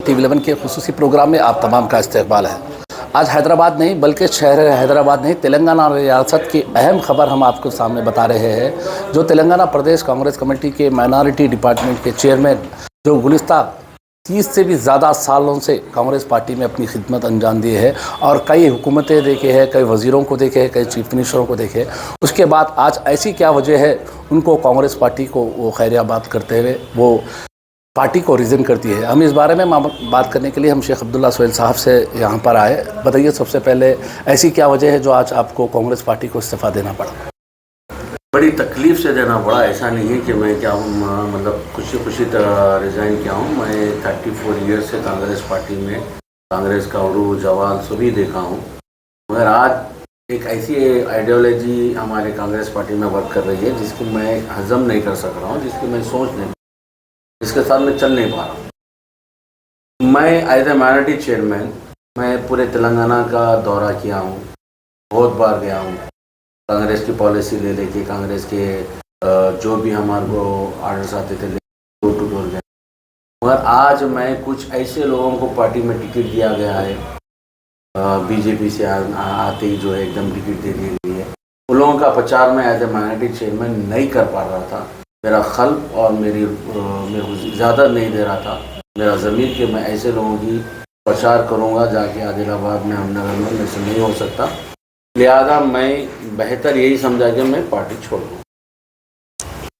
TV11 के खुसूसी programme में आप तमाम का इस्तकबाल है। आज हैदराबाद नहीं बल्कि शहर हैदराबाद नहीं, तेलंगाना रियासत की अहम खबर हम आपको सामने बता रहे हैं। जो तेलंगाना प्रदेश कांग्रेस कमेटी के माइनॉरिटी डिपार्टमेंट के चेयरमैन, जो गुज़िश्ता 30 से भी ज़्यादा सालों से कांग्रेस पार्टी में अपनी खिदमत अंजाम दी है और कई हुकूमतें देखे हैं, कई वज़ीरों को देखे हैं, कई चीफ मिनिस्टरों को देखे, उसके बाद आज ऐसी क्या वजह है उनको कांग्रेस पार्टी को वो खैरियाबाद करते हुए वो पार्टी को रिज़न करती है। हम इस बारे में बात करने के लिए हम शेख अब्दुल्ला सोहेल साहब से यहाँ पर आए। बताइए, सबसे पहले ऐसी क्या वजह है जो आज आपको कांग्रेस पार्टी को इस्तीफ़ा देना पड़ा? बड़ी तकलीफ़ से देना पड़ा। ऐसा नहीं है कि मैं क्या हूँ, मतलब खुशी खुशी रिज़ाइन किया हूँ। मैं 34 ईयर्स से कांग्रेस पार्टी में कांग्रेस का उरूज जवाल सभी देखा हूँ, मगर आज एक ऐसी आइडियोलॉजी हमारे कांग्रेस पार्टी में वर्क कर रही है जिसकी मैं हज़म नहीं कर सक रहा हूँ, जिसकी मैं सोच नहीं, जिसके साथ मैं चल नहीं पा रहा हूँ। मैं एज ए माइनॉरिटी चेयरमैन मैं पूरे तेलंगाना का दौरा किया हूँ, बहुत बार गया हूँ। कांग्रेस की पॉलिसी ले लेके, कांग्रेस के जो भी हमारे को आर्डर्स आते थे डोर टू डोर गए। मगर आज मैं कुछ ऐसे लोगों को पार्टी में टिकट दिया गया है, बीजेपी से आते ही जो है एकदम टिकट दे दी गई है। उन लोगों का प्रचार मैं एज ए माइनॉरिटी चेयरमैन नहीं कर पा रहा था। मेरा खल्ब और मेरे को इजाज़त नहीं दे रहा था मेरा ज़मीर कि मैं ऐसे लोगों की प्रचार करूँगा जाके आदिलाबाद में, हमनगर में, मेरे से नहीं हो सकता। लिहाजा मैं बेहतर यही समझा कि मैं पार्टी छोड़ दूँ।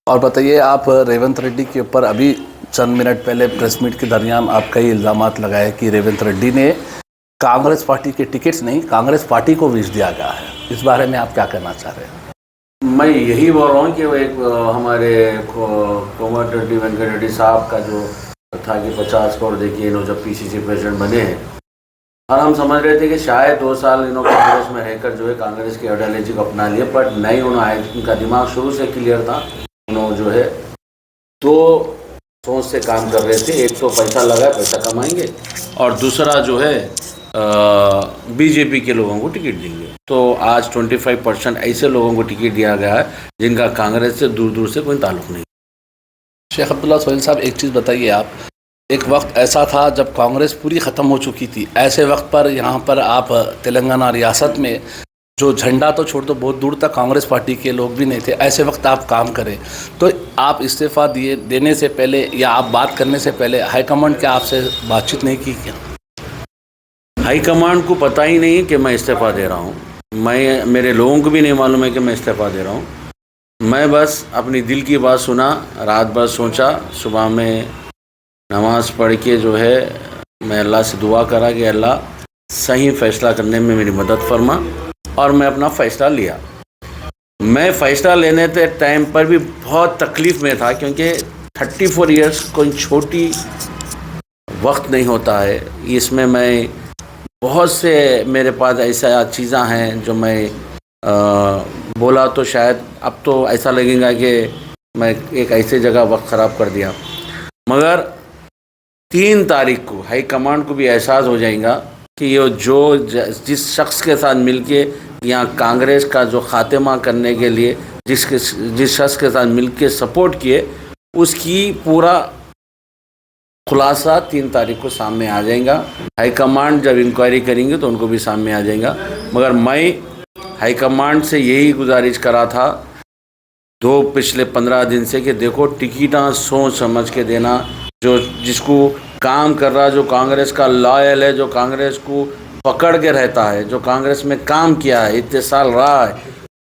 और बताइए, आप रेवंत रेड्डी के ऊपर अभी चंद मिनट पहले प्रेस मीट के दरमियान आप कई इल्ज़ामात लगाए कि रेवंत रेड्डी ने कांग्रेस पार्टी के टिकट्स नहीं, कांग्रेस पार्टी को बेच दिया गया है। इस बारे में आप क्या कहना चाह रहे हैं? मैं यही बोल रहा हूँ कि वो एक हमारे कोमटिरेड्डी वेंकट रेड्डी साहब का जो था कि 50 करोड़ देखिए इन्होंने जब PCC प्रेसिडेंट बने हैं, और हम समझ रहे थे कि शायद 2 साल इन्होंने कांग्रेस में रहकर जो है कांग्रेस की आइडियोलॉजी को अपना लिया, बट नहीं, उन्होंने उनका दिमाग शुरू से क्लियर था। उन्होंने जो है 2 सोच से काम कर रहे थे। एक तो पैसा लगा, पैसा कमाएंगे, और दूसरा जो है बीजेपी के लोगों को टिकट देंगे। तो आज 25% ऐसे लोगों को टिकट दिया गया है जिनका कांग्रेस से दूर दूर से कोई ताल्लुक़ नहीं। शेख अब्दुल्ला सोहेल साहब, एक चीज़ बताइए आप, एक वक्त ऐसा था जब कांग्रेस पूरी ख़त्म हो चुकी थी, ऐसे वक्त पर यहाँ पर आप तेलंगाना रियासत में जो झंडा तो छोड़ दो, बहुत दूर तक कांग्रेस पार्टी के लोग भी नहीं थे, ऐसे वक्त आप काम करें, तो आप इस्तीफ़ा देने से पहले या आप बात करने से पहले हाईकमांड क्या आपसे बातचीत नहीं की क्या? हाईकमांड को पता ही नहीं कि मैं इस्तीफ़ा दे रहा हूँ। मेरे लोगों को भी नहीं मालूम है कि मैं इस्तीफ़ा दे रहा हूँ। मैं बस अपनी दिल की बात सुना, रात भर सोचा, सुबह में नमाज़ पढ़ के जो है मैं अल्लाह से दुआ करा कि अल्लाह सही फ़ैसला करने में मेरी मदद फरमा, और मैं अपना फ़ैसला लिया। मैं फ़ैसला लेने के टाइम पर भी बहुत तकलीफ़ में था, क्योंकि 34 ईयर्स कोई छोटी वक्त नहीं होता है। इसमें मैं बहुत से मेरे पास ऐसा चीज़ें हैं जो मैं बोला तो शायद अब तो ऐसा लगेगा कि मैं एक ऐसे जगह वक्त ख़राब कर दिया, मगर 3 तारीख को हाई कमांड को भी एहसास हो जाएगा कि ये जो जिस शख्स के साथ मिलके यहाँ कांग्रेस का जो खात्मा करने के लिए जिस शख्स के साथ मिलके सपोर्ट किए, उसकी पूरा खुलासा 3 तारीख को सामने आ जाएगा। हाई कमांड जब इंक्वायरी करेंगे तो उनको भी सामने आ जाएगा। मगर मैं हाई कमांड से यही गुजारिश करा था पिछले 15 दिन से कि देखो, टिकटा सोच समझ के देना। जो जिसको काम कर रहा, जो कांग्रेस का लॉयल है, जो कांग्रेस को पकड़ के रहता है, जो कांग्रेस में काम किया है, इतने साल रहा है,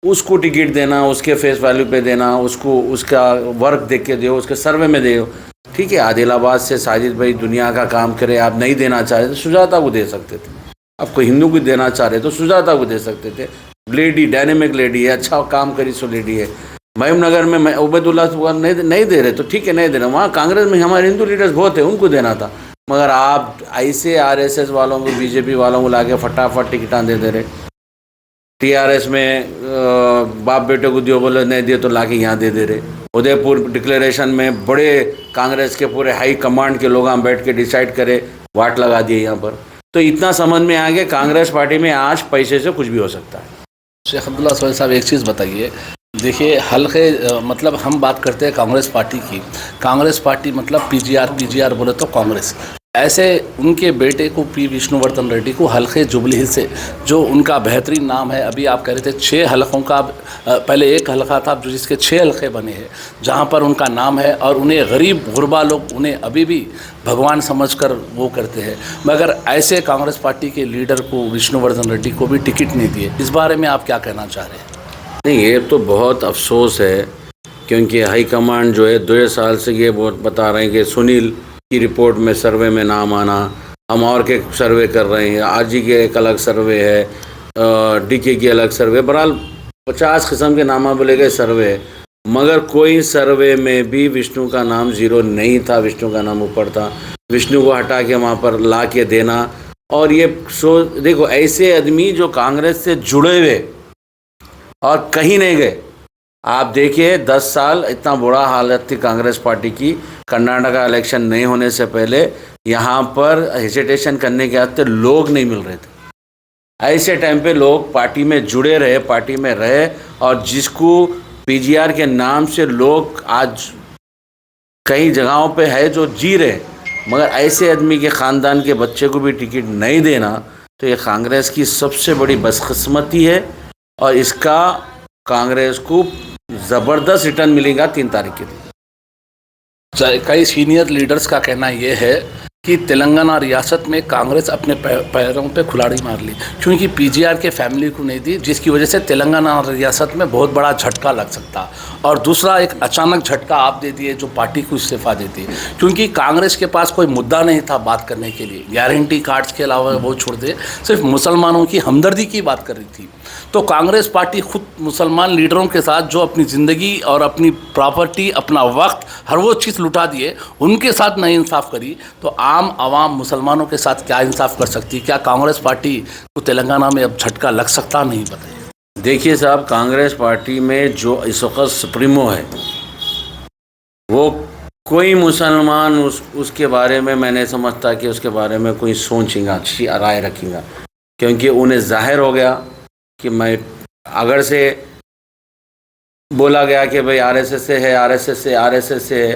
उसको टिकट देना, उसके फेस वैल्यू पे देना, उसको उसका वर्क देख के दो, उसके सर्वे में दो। ठीक है, आदिलाबाद से साजिद भाई दुनिया का काम करे, आप नहीं देना चाह रहे तो सुजाता को दे सकते थे। आप कोई हिंदू को देना चाह रहे तो सुजाता को दे सकते थे। लेडी, डायनेमिक लेडी है, अच्छा काम करी सो लेडी है। महिमनगर में मैं उबैदुल्ला नहीं दे रहे तो ठीक है, नहीं दे रहे। वहाँ कांग्रेस में हमारे हिंदू लीडर्स बहुत है, उनको देना था। मगर आप ऐसे RSS वालों को, बीजेपी वालों को लाके फटाफट टिकटां दे रहे। TRS में बाप बेटे को दियो, बोले नहीं दिए तो लाके यहाँ दे रहे। उदयपुर डिक्लेरेशन में बड़े कांग्रेस के पूरे हाई कमांड के लोग बैठ के डिसाइड करे, वाट लगा दिए यहाँ पर। तो इतना समझ में आ गया कांग्रेस पार्टी में आज पैसे से कुछ भी हो सकता है। शेख अब्दुल्ला सोहेल साहब, एक चीज़ बताइए, देखिए हल्के मतलब हम बात करते हैं कांग्रेस पार्टी की। कांग्रेस पार्टी मतलब पीजीआर बोले तो कांग्रेस, ऐसे उनके बेटे को पी विष्णुवर्धन रेड्डी को हल्के जुबली हिल्स से, जो उनका बेहतरीन नाम है, अभी आप कह रहे थे 6 हलकों का, पहले एक हलका था जो जिसके 6 हलके बने हैं, जहां पर उनका नाम है, और उन्हें गरीब गुरबा लोग उन्हें अभी भी भगवान समझकर वो करते हैं। मगर ऐसे कांग्रेस पार्टी के लीडर को, विष्णुवर्धन रेड्डी को भी टिकट नहीं दिए। इस बारे में आप क्या कहना चाह रहे हैं? नहीं, ये तो बहुत अफसोस है, क्योंकि हाईकमांड जो है 2 साल से ये बहुत बता रहे हैं कि सुनील की रिपोर्ट में सर्वे में नाम आना, हम और के सर्वे कर रहे हैं, आरजी के एक अलग सर्वे है, डीके की अलग सर्वे, बहरहाल 50 किस्म के नामा बोले गए सर्वे है, मगर कोई सर्वे में भी विष्णु का नाम 0 नहीं था, विष्णु का नाम ऊपर था। विष्णु को हटा के वहाँ पर ला के देना, और ये देखो, ऐसे आदमी जो कांग्रेस से जुड़े हुए और कहीं नहीं गए। आप देखिए 10 साल इतना बुरा हालत थी कांग्रेस पार्टी की, कर्नाटका इलेक्शन नहीं होने से पहले यहाँ पर हेजिटेशन करने के वास्ते लोग नहीं मिल रहे थे। ऐसे टाइम पे लोग पार्टी में जुड़े रहे, पार्टी में रहे, और जिसको पीजीआर के नाम से लोग आज कई जगहों पे है जो जी रहे, मगर ऐसे आदमी के ख़ानदान के बच्चे को भी टिकट नहीं देना, तो ये कांग्रेस की सबसे बड़ी बदकिस्मती है, और इसका कांग्रेस को ज़बरदस्त रिटर्न मिलेगा 3 तारीख के दिन। कई सीनियर लीडर्स का कहना यह है कि तेलंगाना रियासत में कांग्रेस अपने पैरों पे कुल्हाड़ी मार ली, क्योंकि पीजीआर के फैमिली को नहीं दी, जिसकी वजह से तेलंगाना रियासत में बहुत बड़ा झटका लग सकता। और दूसरा, एक अचानक झटका आप दे दिए जो पार्टी को इस्तीफा देती है, क्योंकि कांग्रेस के पास कोई मुद्दा नहीं था बात करने के लिए। गारंटी कार्ड्स के अलावा वो छोड़ दे, सिर्फ मुसलमानों की हमदर्दी की बात कर रही थी। तो कांग्रेस पार्टी खुद मुसलमान लीडरों के साथ जो अपनी ज़िंदगी और अपनी प्रॉपर्टी, अपना वक्त, हर वो चीज़ लुटा दिए, उनके साथ नहीं इंसाफ करी, तो आम आवाम मुसलमानों के साथ क्या इंसाफ कर सकती? क्या कांग्रेस पार्टी को तेलंगाना में अब झटका लग सकता? नहीं बताइए। देखिए साहब, कांग्रेस पार्टी में जो इस वक्त सुप्रीमो है, वो कोई मुसलमान उसके बारे में मैं नहीं समझता कि उसके बारे में कोई सोचेगा, अच्छी राय रखेगा, क्योंकि उन्हें जाहिर हो गया कि मैं, अगर से बोला गया कि भाई आरएसएस से है, आरएसएस से है,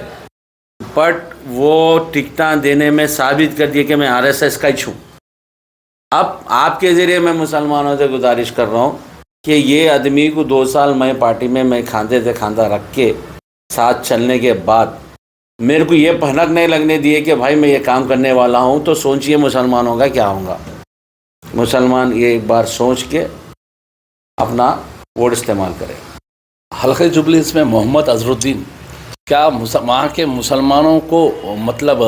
बट वो टिकटा देने में साबित कर दिया कि मैं आरएसएस का ही छूँ। अब आपके ज़रिए मैं मुसलमानों से गुजारिश कर रहा हूँ कि ये आदमी को 2 साल मैं पार्टी में मैं खांधे से खांधा रख के साथ चलने के बाद मेरे को ये भनक नहीं लगने दिए कि भाई मैं ये काम करने वाला हूँ, तो सोचिए मुसलमानों का क्या होगा। मुसलमान ये एक बार सोच के अपना वोट इस्तेमाल करें। हल्के जुबलीस में मोहम्मद अजरुद्दीन क्या वहाँ के मुसलमानों को मतलब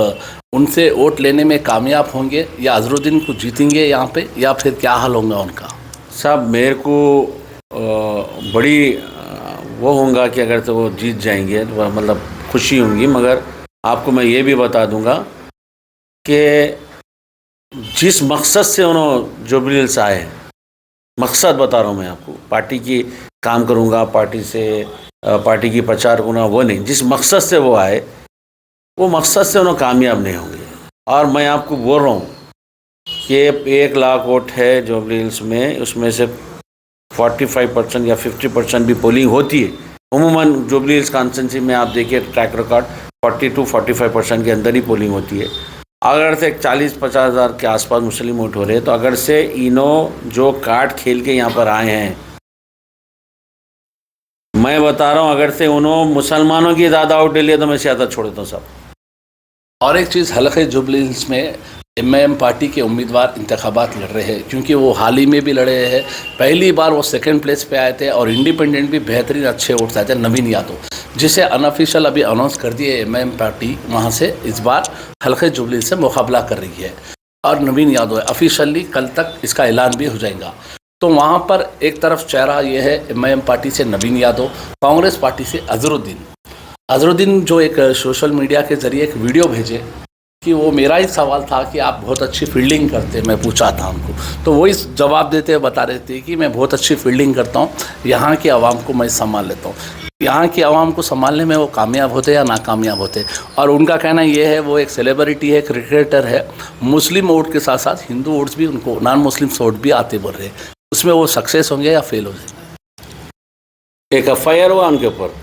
उनसे वोट लेने में कामयाब होंगे, या अजरुद्दीन को जीतेंगे यहाँ पे, या फिर क्या हाल होगा उनका? साहब, मेरे को बड़ी वो होगा कि अगर तो वो जीत जाएंगे तो मतलब खुशी होंगी, मगर आपको मैं ये भी बता दूंगा कि जिस मकसद से उन्होंने जुबली हिल्स आए हैं, मकसद बता रहा हूँ मैं आपको, पार्टी की काम करूँगा, पार्टी की प्रचार करूँगा, वो नहीं, जिस मकसद से वो आए, वो मकसद से उन्हें कामयाब नहीं होंगे। और मैं आपको बोल रहा हूँ कि 1 लाख वोट है जुबली हिल्स में, उसमें से 45% या 50% भी पोलिंग होती है। उमूमन जुबली हिल्स कॉन्स्टिट्यूंसी में आप देखिए ट्रैक रिकॉर्ड 40 to 45% के अंदर ही पोलिंग होती है। अगर से 40-50 हज़ार के आसपास मुस्लिम वोट हो रहे हैं, तो अगर से इन्हों जो कार्ड खेल के यहाँ पर आए हैं, मैं बता रहा हूँ, अगर से उन्होंने मुसलमानों की ज़्यादा वोट ले लिया तो मैं सियासत छोड़ देता हूँ सब। और एक चीज़, हल्के जुबली हिल्स में एमआईएम पार्टी के उम्मीदवार इंतखाबात लड़ रहे हैं, क्योंकि वो हाल ही में भी लड़े हैं। पहली बार वो 2nd प्लेस पे आए थे, और इंडिपेंडेंट भी बेहतरीन अच्छे वोट्स आए थे, नवीन यादव, जिसे अनऑफिशियल अभी अनाउंस कर दिए एमआईएम पार्टी वहाँ से इस बार हल्के जुबली से मुकाबला कर रही है, और नवीन यादव है। ऑफिशियली कल तक इसका ऐलान भी हो जाएगा। तो वहाँ पर एक तरफ चेहरा ये है एमआईएम पार्टी से नवीन यादव, कांग्रेस पार्टी से अजरुद्दीन जो एक सोशल मीडिया के ज़रिए एक वीडियो भेजे कि वो मेरा ही सवाल था कि आप बहुत अच्छी फील्डिंग करते, मैं पूछा था उनको, तो वो इस जवाब देते हुए बता रहे थे कि मैं बहुत अच्छी फील्डिंग करता हूँ, यहाँ के आवाम को मैं संभाल लेता हूँ। यहाँ की आवाम को संभालने में वो कामयाब होते या नाकामयाब होते। और उनका कहना ये है, वो एक सेलिब्रिटी है, क्रिकेटर है, मुस्लिम वोट के साथ साथ हिंदू वोट्स भी उनको, नॉन मुस्लिम वोट भी आते बोल रहे हैं, उसमें वो सक्सेस होंगे या फेल हो जाएंगे? एक FIR हुआ उनके ऊपर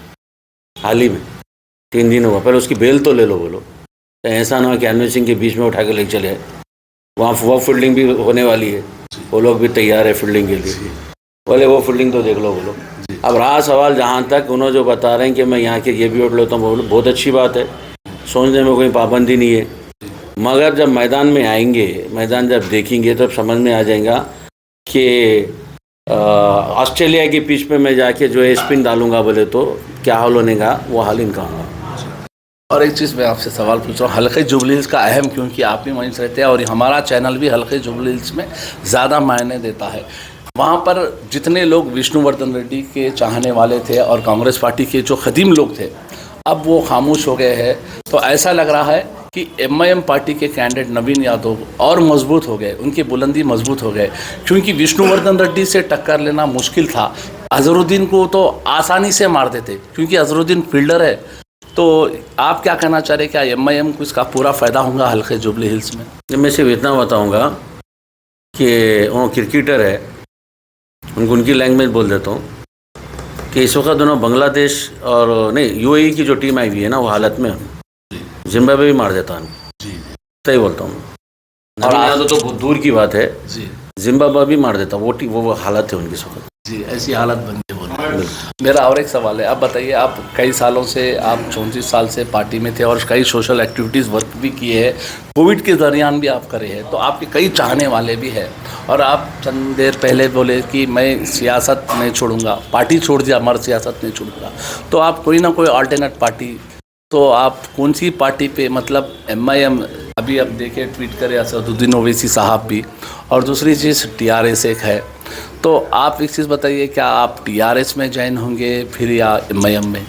हाल ही में, 3 दिन हुआ, पहले उसकी बेल तो ले लो बोलो। तो ऐसा ना हो कि हरमन सिंह के बीच में उठा के ले चले। वहाँ वो फील्डिंग भी होने वाली है, वो लोग भी तैयार है फील्डिंग के लिए। बोले वो फील्डिंग तो देख लो बोलो। अब रहा सवाल जहाँ तक उन्होंने जो बता रहे हैं कि मैं यहाँ के ये भी वोट लेता हूँ, बहुत अच्छी बात है, सोचने में कोई पाबंदी नहीं है। मगर जब मैदान में आएंगे, मैदान जब देखेंगे तब समझ में आ जाएगा कि ऑस्ट्रेलिया की पिच पे मैं जाके जो है स्पिन डालूंगा बोले तो क्या हाल होने का, वो हाल इनका होगा। और एक चीज़ मैं आपसे सवाल पूछ रहा हूँ, हल्के जुबली हिल्स का अहम, क्योंकि आप भी वहीं से रहते हैं और हमारा चैनल भी हल्के जुबली हिल्स में ज़्यादा मायने देता है। वहाँ पर जितने लोग विष्णुवर्धन रेड्डी के चाहने वाले थे और कांग्रेस पार्टी के जो खदीम लोग थे, अब वो खामोश हो गए हैं। तो ऐसा लग रहा है कि एमआईएम पार्टी के कैंडिडेट नवीन यादव और मजबूत हो गए, उनकी बुलंदी मजबूत हो गए, क्योंकि विष्णुवर्धन रेड्डी से टक्कर लेना मुश्किल था। अजहरुद्दीन को तो आसानी से मार देते, क्योंकि अजहरुद्दीन फील्डर है। तो आप क्या कहना चाह रहे हैं, क्या एमआईएम को इसका पूरा फ़ायदा होगा हल्के जुबली हिल्स में? मैं सिर्फ इतना बताऊँगा कि वो क्रिकेटर है, उनकी लैंग्वेज बोल देता हूँ कि इस वक्त दोनों बांग्लादेश और नहीं यूएई की जो टीम आई हुई है ना, वो हालत में जिम्बाब्वे भी मार देता हूँ, सही बोलता हूँ। और आज तो बहुत दूर की बात है, जिम्बाब्वे भी मार देता, वो हालत है उनकी इस वक्त। जी, ऐसी हालत बन गई। मेरा और एक सवाल है, आप बताइए, आप कई सालों से, आप 34 साल से पार्टी में थे और कई सोशल एक्टिविटीज़ वर्क भी किए हैं, कोविड के दरमियान भी आप करे हैं, तो आपके कई चाहने वाले भी हैं। और आप चंद देर पहले बोले कि मैं सियासत नहीं छोड़ूंगा, पार्टी छोड़ दिया मगर सियासत नहीं छोड़ूंगा। तो आप कोई ना कोई अल्टरनेट पार्टी, तो आप कौन सी पार्टी पे, मतलब एमआईएम, अभी आप देखिए ट्वीट करे असदुद्दीन ओवैसी साहब भी, और दूसरी चीज़ टीआरएस एक है। तो आप एक चीज़ बताइए, क्या आप टीआरएस में ज्वाइन होंगे फिर या एमआईएम में?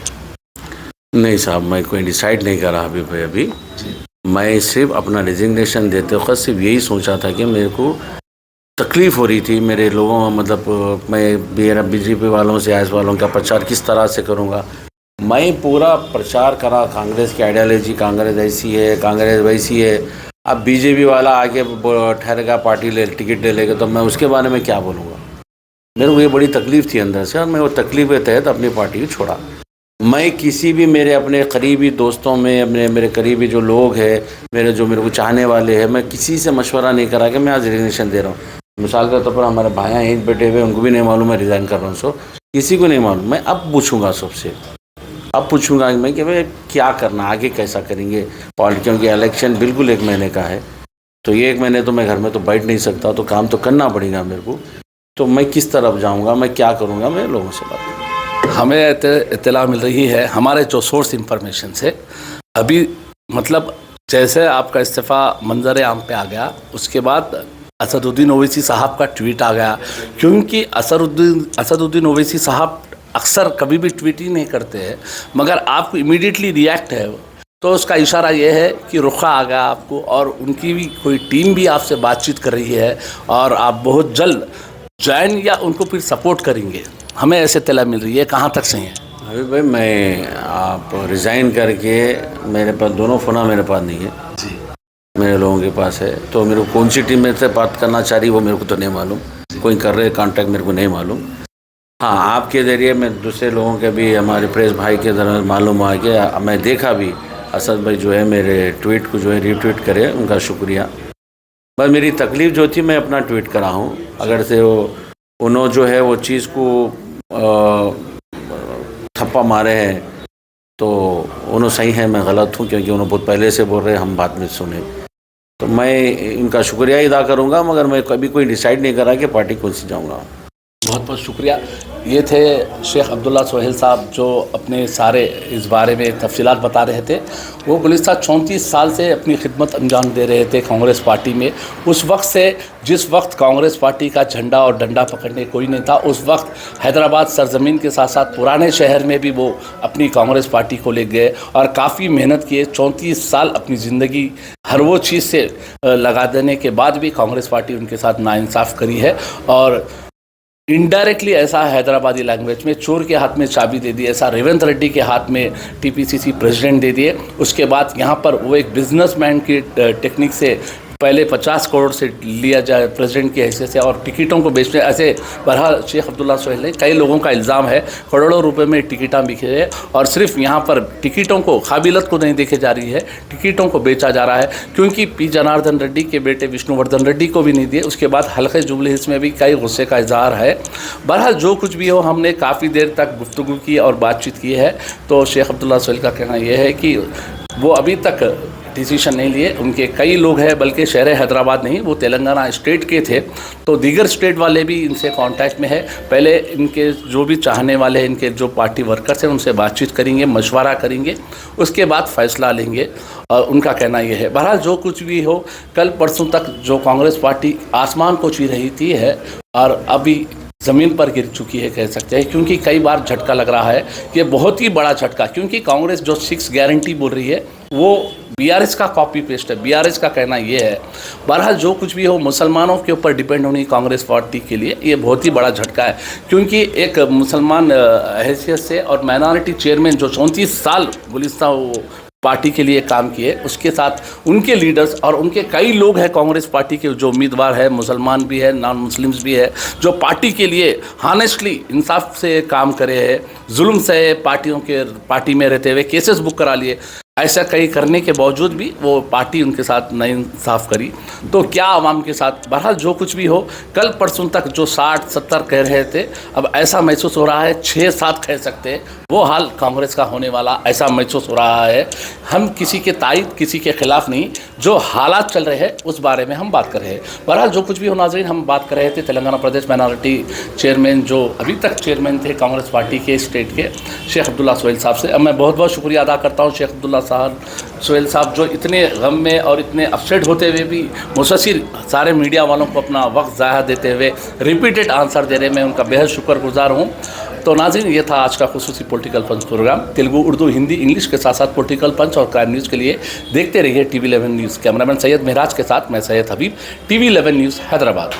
नहीं साहब, मैं कोई डिसाइड नहीं करा अभी। मैं सिर्फ अपना रिजिग्नेशन देते वक्त सिर्फ यही सोचा था कि मेरे को तकलीफ़ हो रही थी, मेरे लोगों, मतलब मैं बीजेपी वालों से आईएस वालों का प्रचार किस तरह से करूँगा। मैं पूरा प्रचार करा, कांग्रेस की आइडियोलॉजी, कांग्रेस ऐसी है, कांग्रेस वैसी है। अब बीजेपी वाला आके ठहरेगा पार्टी टिकट ले लेगा, तो मैं उसके बारे में क्या बोलूँगा। मेरे को ये बड़ी तकलीफ़ थी अंदर से, और मैं वो तकलीफ़ के तहत अपनी पार्टी को छोड़ा। मैं किसी भी मेरे अपने करीबी दोस्तों में, मेरे करीबी जो लोग हैं, मेरे को चाहने वाले हैं, मैं किसी से मशवरा नहीं करा कि मैं आज रिजिग्नेशन दे रहा हूँ। मिसाल के तौर पर हमारे भाइयाँ एक बैठे हुए, उनको भी नहीं मालूम मैं रिज़ाइन कर रहा हूँ, सो किसी को नहीं मालूम। मैं अब पूछूंगा सबसे, अब पूछूंगा मैं कि भाई क्या करना, आगे कैसा करेंगे पॉलिटिक्स, क्योंकि इलेक्शन बिल्कुल 1 महीने का है, तो ये 1 महीने तो मैं घर में तो बैठ नहीं सकता, तो काम तो करना पड़ेगा मेरे को। तो मैं किस तरफ जाऊंगा, मैं क्या करूंगा, मैं लोगों से बात करूँगा। हमें इत्तला मिल रही है हमारे जो सोर्स इंफॉर्मेशन से, अभी मतलब जैसे आपका इस्तीफ़ा मंजर आम पे आ गया, उसके बाद असदुद्दीन ओवैसी साहब का ट्वीट आ गया, क्योंकि असदुद्दीन ओवैसी साहब अक्सर कभी भी ट्वीट ही नहीं करते हैं, मगर आपको इमीडिएटली रिएक्ट है, तो उसका इशारा ये है कि रुखा आ गया आपको, और उनकी भी कोई टीम भी आपसे बातचीत कर रही है और आप बहुत जल्द ज्वाइन या उनको फिर सपोर्ट करेंगे, हमें ऐसे तला मिल रही है। कहाँ तक सही है? अभी भाई मैं आप रिज़ाइन करके, मेरे पास दोनों फ़ोना मेरे पास नहीं है जी, मेरे लोगों के पास है, तो मेरे को कौन सी टीम में से बात करना चाह रही वो मेरे को तो नहीं मालूम, कोई कर रहे कांटेक्ट मेरे को नहीं मालूम। हाँ, आपके ज़रिए मैं दूसरे लोगों के भी, हमारे प्रेस भाई के ज़रिए मालूम हुआ कि मैं देखा भी असद भाई जो है मेरे ट्वीट को जो है रीट्वीट करे, उनका शुक्रिया। बस मेरी तकलीफ़ जो थी मैं अपना ट्वीट करा हूँ, अगर से उन्होंने जो है वो चीज़ को थप्पा मारे हैं तो उन्होंने सही है, मैं गलत हूँ, क्योंकि उन्होंने बहुत पहले से बोल रहे हैं, हम बाद में सुने, तो मैं इनका शुक्रिया अदा करूँगा, मगर मैं कभी कोई डिसाइड नहीं करा कि पार्टी कौन सी जाऊँगा। बहुत बहुत शुक्रिया। ये थे शेख अब्दुल्ला सोहेल साहब, जो अपने सारे इस बारे में तफसीलात बता रहे थे। वो गुज़िश्ता 34 साल से अपनी खिदमत अंजाम दे रहे थे कांग्रेस पार्टी में। उस वक्त से जिस वक्त कांग्रेस पार्टी का झंडा और डंडा पकड़ने कोई नहीं था, उस वक्त हैदराबाद सरजमीन के साथ साथ पुराने शहर में भी वो अपनी कांग्रेस पार्टी को ले गए और काफ़ी मेहनत किए। 34 साल अपनी ज़िंदगी हर वो चीज़ से लगा देने के बाद भी कांग्रेस पार्टी उनके साथ नाइंसाफ़ करी है, और इनडायरेक्टली ऐसा हैदराबादी लैंग्वेज में चोर के हाथ में चाबी दे दी, ऐसा रेवंत रेड्डी के हाथ में टीपीसीसी प्रेसिडेंट दे दिए। उसके बाद यहाँ पर वो एक बिजनेसमैन की टेक्निक से पहले 50 करोड़ से लिया जाए प्रेसिडेंट की हैसियत से और टिकटों को बेचने, ऐसे बहरहाल शेख अब्दुल्ला सोहेल ने कई लोगों का इल्ज़ाम है करोड़ों रुपए में टिकटें बिके हैं और सिर्फ यहाँ पर टिकटों को काबिलियत को नहीं देखी जा रही है, टिकटों को बेचा जा रहा है क्योंकि पी जनार्दन रेड्डी के बेटे विष्णुवर्धन रेड्डी को भी नहीं दिए। उसके बाद हल्के जुबली हिल्स में भी कई गुस्से का इजहार है। बहरहाल जो कुछ भी हो, हमने काफ़ी देर तक गुफ्तगू की और बातचीत की है। तो शेख अब्दुल्ला सोहेल का कहना यह है कि वो अभी तक डिसीजन नहीं लिए, उनके कई लोग हैं, बल्कि शहर हैदराबाद नहीं, वो तेलंगाना स्टेट के थे, तो दीगर स्टेट वाले भी इनसे कांटेक्ट में है। पहले इनके जो भी चाहने वाले हैं, इनके जो पार्टी वर्कर्स हैं, उनसे बातचीत करेंगे, मशवरा करेंगे, उसके बाद फैसला लेंगे। और उनका कहना यह है। बहरहाल जो कुछ भी हो, कल परसों तक जो कांग्रेस पार्टी आसमान को ची रही थी है और अभी ज़मीन पर गिर चुकी है कह सकते हैं, क्योंकि कई बार झटका लग रहा है। ये बहुत ही बड़ा झटका, क्योंकि कांग्रेस जो 6 गारंटी बोल रही है वो बीआरएस का कॉपी पेस्ट है। बीआरएस का कहना ये है। बहरहाल जो कुछ भी हो, मुसलमानों के ऊपर डिपेंड होनी कांग्रेस पार्टी के लिए ये बहुत ही बड़ा झटका है, क्योंकि एक मुसलमान हैसियत से और माइनॉरिटी चेयरमैन जो 34 साल गुलिस्तान पार्टी के लिए काम किए, उसके साथ उनके लीडर्स और उनके कई लोग हैं कांग्रेस पार्टी के जो उम्मीदवार है, मुसलमान भी है, नॉन मुस्लिम्स भी है, जो पार्टी के लिए हॉनेस्टली इंसाफ से काम करे हैं, जुल्म से पार्टी में रहते हुए केसेस बुक करा लिए, ऐसा कई करने के बावजूद भी वो पार्टी उनके साथ नहीं इंसाफ करी। तो क्या आवाम के साथ, बहरहाल जो कुछ भी हो, कल परसों तक जो 60-70 कह रहे थे, अब ऐसा महसूस हो रहा है 6-7 कह सकते हैं, वो हाल कांग्रेस का होने वाला ऐसा महसूस हो रहा है। हम किसी के तायद, किसी के खिलाफ नहीं, जो हालात चल रहे हैं उस बारे में हम बात कर रहे हैं। बहरहाल जो कुछ भी हो नाज़रीन, हम बात कर रहे थे तेलंगाना प्रदेश माइनॉरिटी चेयरमैन, जो अभी तक चेयरमैन थे कांग्रेस पार्टी के स्टेट के, शेख अब्दुल्ला सोहेल साहब से। अब मैं बहुत बहुत शुक्रिया अदा करता हूँ शेख अब्दुल्ला सोहेल साहब, जो इतने गम में और इतने अपसेट होते हुए भी मुसलसिल सारे मीडिया वालों को अपना वक्त ज़ाया देते हुए रिपीटेड आंसर दे रहे, मैं उनका बेहद शुक्रगुजार हूँ। तो नाज़रीन, ये था आज का खुसूसी पॉलिटिकल पंच प्रोग्राम। तेलुगु, उर्दू, हिंदी, इंग्लिश के साथ साथ पॉलिटिकल पंच और क्राइम न्यूज़ के लिए देखते रहिए TV11 न्यूज़। कैमरामैन सैयद महराज के साथ मैं सैयद हबीब, TV11 न्यूज़ हैदराबाद।